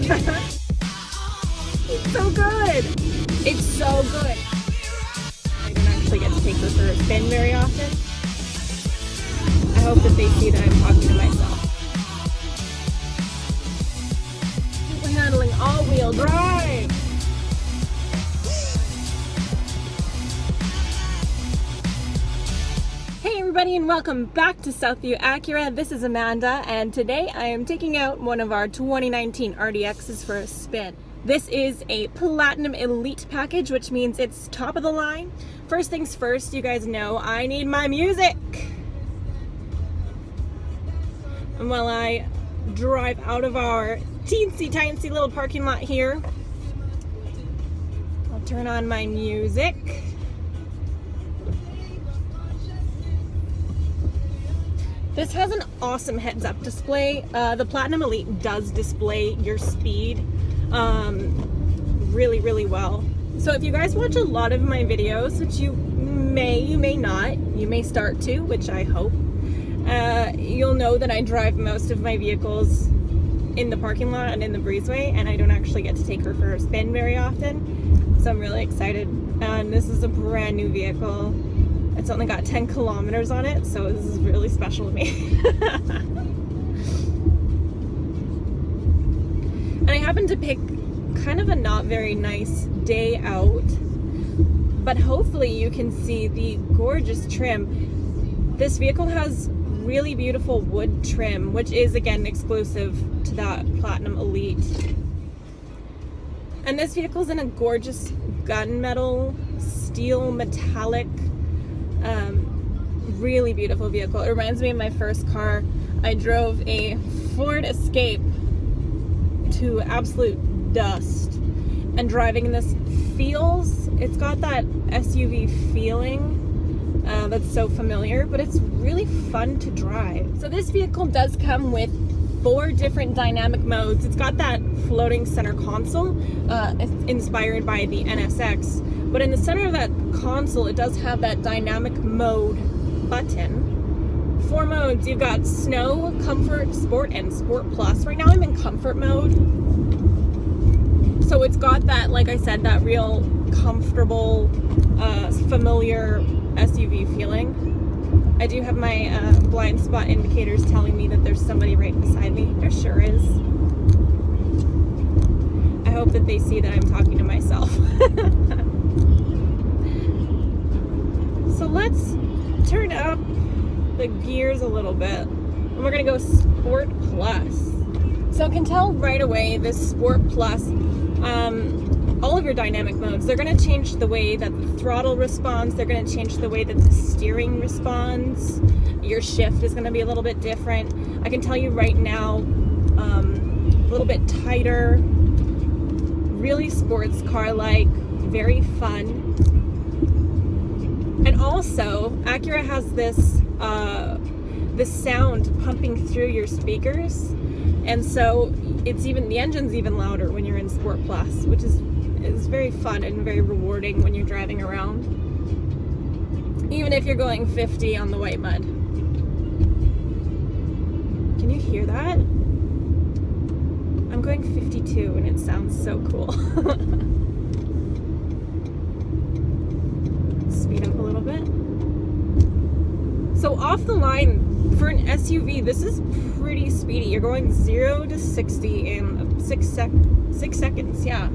It's so good. It's so good. I don't actually get to take her for a spin very often. I hope that they see that I'm talking to myself. We're handling all-wheel drive. Hey everybody, and welcome back to Southview Acura. This is Amanda, and today I am taking out one of our 2019 RDXs for a spin. This is a Platinum Elite package, which means it's top of the line. First things first, you guys know I need my music. And while I drive out of our teensy-tiny little parking lot here, I'll turn on my music. This has an awesome heads-up display. The Platinum Elite does display your speed really well. So if you guys watch a lot of my videos, which you may not, you may start to, which I hope, you'll know that I drive most of my vehicles in the parking lot and in the breezeway, and I don't actually get to take her for a spin very often. So I'm really excited. And this is a brand new vehicle. It's only got 10 kilometers on it, so this is really special to me. And I happened to pick kind of a not very nice day out, but hopefully you can see the gorgeous trim. This vehicle has really beautiful wood trim, which is again exclusive to that Platinum Elite. And this vehicle's in a gorgeous gunmetal, steel, metallic, really beautiful vehicle. It reminds me of my first car. I drove a Ford Escape to absolute dust, and driving in this feels, it's got that SUV feeling that's so familiar, but it's really fun to drive. So this vehicle does come with 4 different dynamic modes. It's got that floating center console inspired by the NSX, but in the center of that console it does have that dynamic mode button. 4 modes. You've got Snow, Comfort, Sport, and Sport Plus. Right now I'm in Comfort mode. So it's got that, like I said, that real comfortable, familiar SUV feeling. I do have my blind spot indicators telling me that there's somebody right beside me. There sure is. I hope that they see that I'm talking to myself. So let's turn up the gears a little bit, and we're gonna go Sport Plus. So I can tell right away this Sport Plus, all of your dynamic modes, they're gonna change the way that the throttle responds, they're gonna change the way that the steering responds, your shift is gonna be a little bit different. I can tell you right now, a little bit tighter, really sports car-like, very fun. And also, Acura has this sound pumping through your speakers, and so it's even, the engine's even louder when you're in Sport Plus, which is very fun and very rewarding when you're driving around, even if you're going 50 on the white mud. Can you hear that? I'm going 52 and it sounds so cool. Speed up a little bit. So off the line, for an SUV, this is pretty speedy. You're going 0 to 60 in 6 seconds, yeah.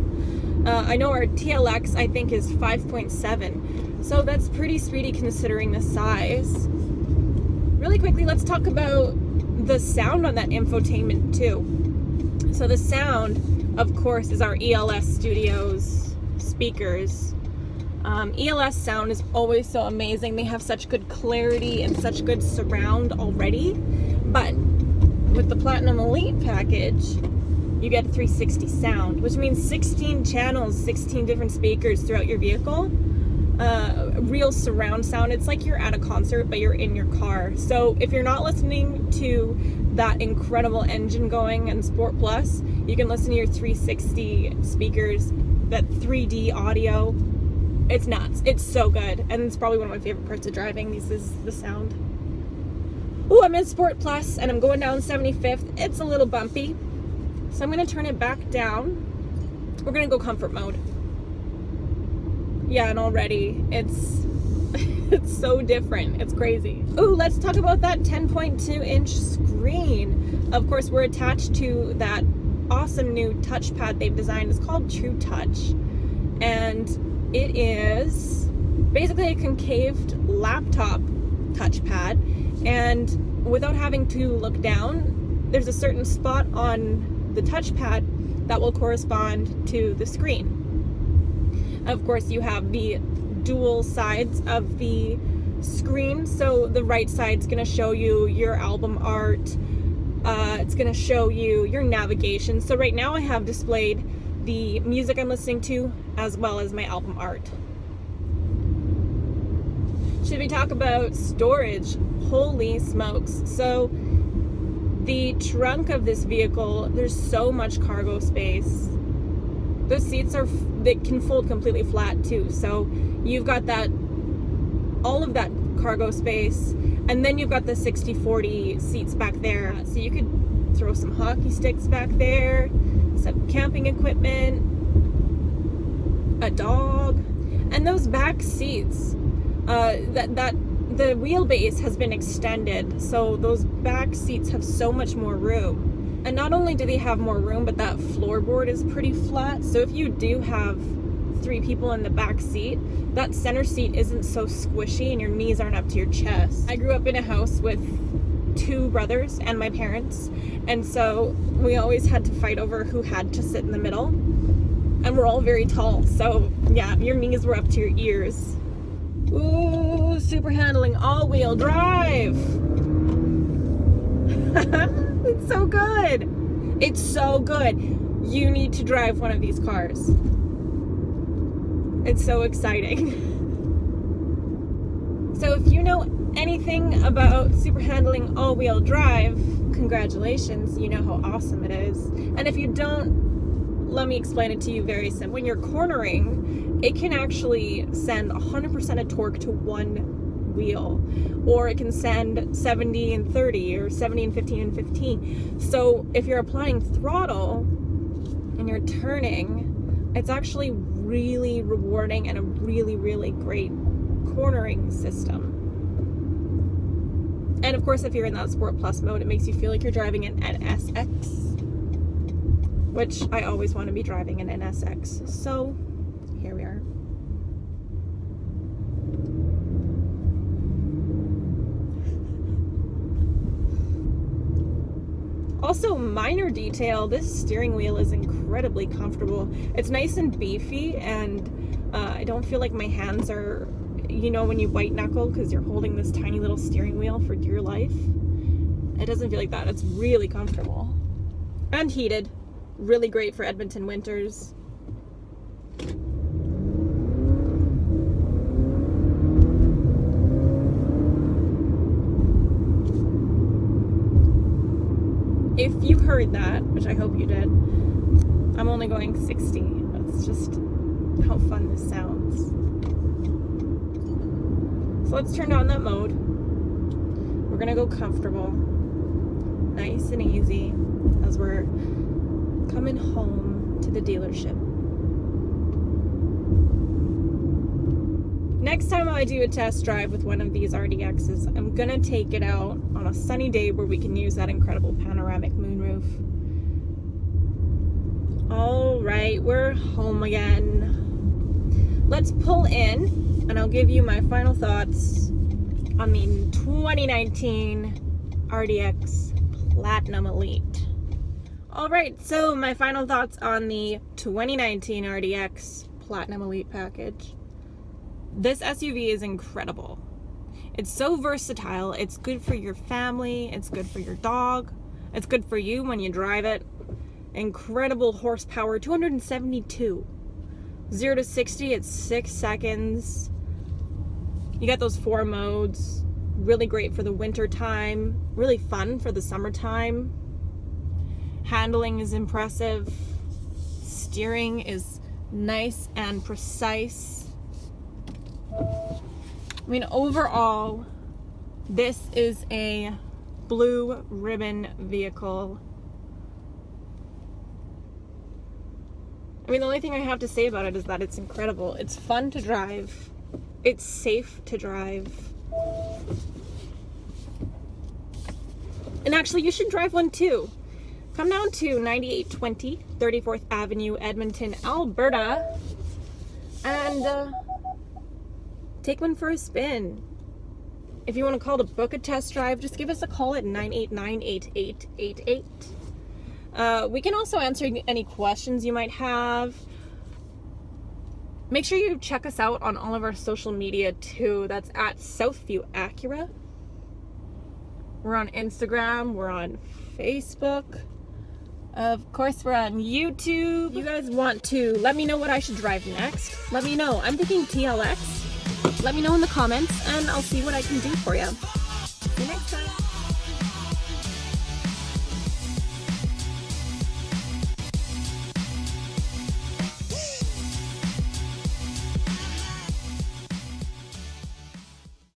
I know our TLX, I think, is 5.7, so that's pretty speedy considering the size. Really quickly, let's talk about the sound on that infotainment too. So the sound, of course, is our ELS Studios speakers. ELS sound is always so amazing. They have such good clarity and such good surround already, but with the Platinum Elite package, you get a 360 sound, which means 16 channels, 16 different speakers throughout your vehicle. Real surround sound. It's like you're at a concert, but you're in your car. So if you're not listening to that incredible engine going in Sport Plus, you can listen to your 360 speakers, that 3D audio. It's nuts. It's so good. And it's probably one of my favorite parts of driving. This is the sound. Oh, I'm in Sport Plus and I'm going down 75th. It's a little bumpy. So I'm gonna turn it back down. We're gonna go comfort mode. Yeah, and already it's it's so different. It's crazy. Ooh, let's talk about that 10.2-inch screen. Of course, we're attached to that awesome new touchpad they've designed. It's called True Touch, and it is basically a concaved laptop touchpad, and without having to look down, there's a certain spot on the touchpad that will correspond to the screen. Of course, you have the dual sides of the screen, so the right side's gonna show you your album art. It's gonna show you your navigation. So right now I have displayed the music I'm listening to as well as my album art. Should we talk about storage? Holy smokes. So the trunk of this vehicle, there's so much cargo space. Those seats they can fold completely flat too. So you've got all of that cargo space, and then you've got the 60/40 seats back there. So you could throw some hockey sticks back there, some camping equipment, a dog, and those back seats. The wheelbase has been extended, so those back seats have so much more room. And not only do they have more room, but that floorboard is pretty flat. So if you do have 3 people in the back seat, that center seat isn't so squishy and your knees aren't up to your chest. I grew up in a house with 2 brothers and my parents, and so we always had to fight over who had to sit in the middle. And we're all very tall, so yeah, your knees were up to your ears. Ooh, super handling, all-wheel drive. It's so good. It's so good. You need to drive one of these cars. It's so exciting. So if you know anything about super handling all-wheel drive, congratulations, you know how awesome it is. And if you don't, let me explain it to you very simple. When you're cornering, it can actually send 100% of torque to one wheel, or it can send 70 and 30 or 70 and 15 and 15. So if you're applying throttle and you're turning, it's actually really rewarding and a really, really great cornering system. And of course, if you're in that Sport Plus mode, it makes you feel like you're driving an NSX, which I always want to be driving an NSX. So here we are. Also, minor detail, this steering wheel is incredibly comfortable. It's nice and beefy, and I don't feel like my hands are, you know, when you white knuckle because you're holding this tiny little steering wheel for dear life. It doesn't feel like that. It's really comfortable. And heated. Really great for Edmonton winters. If you heard that, which I hope you did, I'm only going 60. That's just how fun this sounds. So let's turn on that mode. We're gonna go comfortable, nice and easy, as we're coming home to the dealership. Next time I do a test drive with one of these RDXs, I'm gonna take it out on a sunny day where we can use that incredible panoramic moonroof. All right, we're home again. Let's pull in and I'll give you my final thoughts on the 2019 RDX Platinum Elite. All right, so my final thoughts on the 2019 RDX Platinum Elite package. This SUV is incredible. It's so versatile. It's good for your family. It's good for your dog. It's good for you when you drive it. Incredible horsepower, 272. 0 to 60 at 6 seconds. You got those 4 modes. Really great for the winter time. Really fun for the summertime. Handling is impressive. Steering is nice and precise. I mean, overall, this is a blue ribbon vehicle. I mean, the only thing I have to say about it is that it's incredible. It's fun to drive. It's safe to drive. And actually, you should drive one too. Come down to 9820 34th Avenue, Edmonton, Alberta, and take one for a spin. If you want to call to book a test drive, just give us a call at 989-8888. We can also answer any questions you might have. Make sure you check us out on all of our social media too. That's at Southview Acura. We're on Instagram, we're on Facebook. Of course, we're on YouTube. You guys want to let me know what I should drive next? Let me know. I'm thinking TLX. Let me know in the comments, and I'll see what I can do for you. See you next time.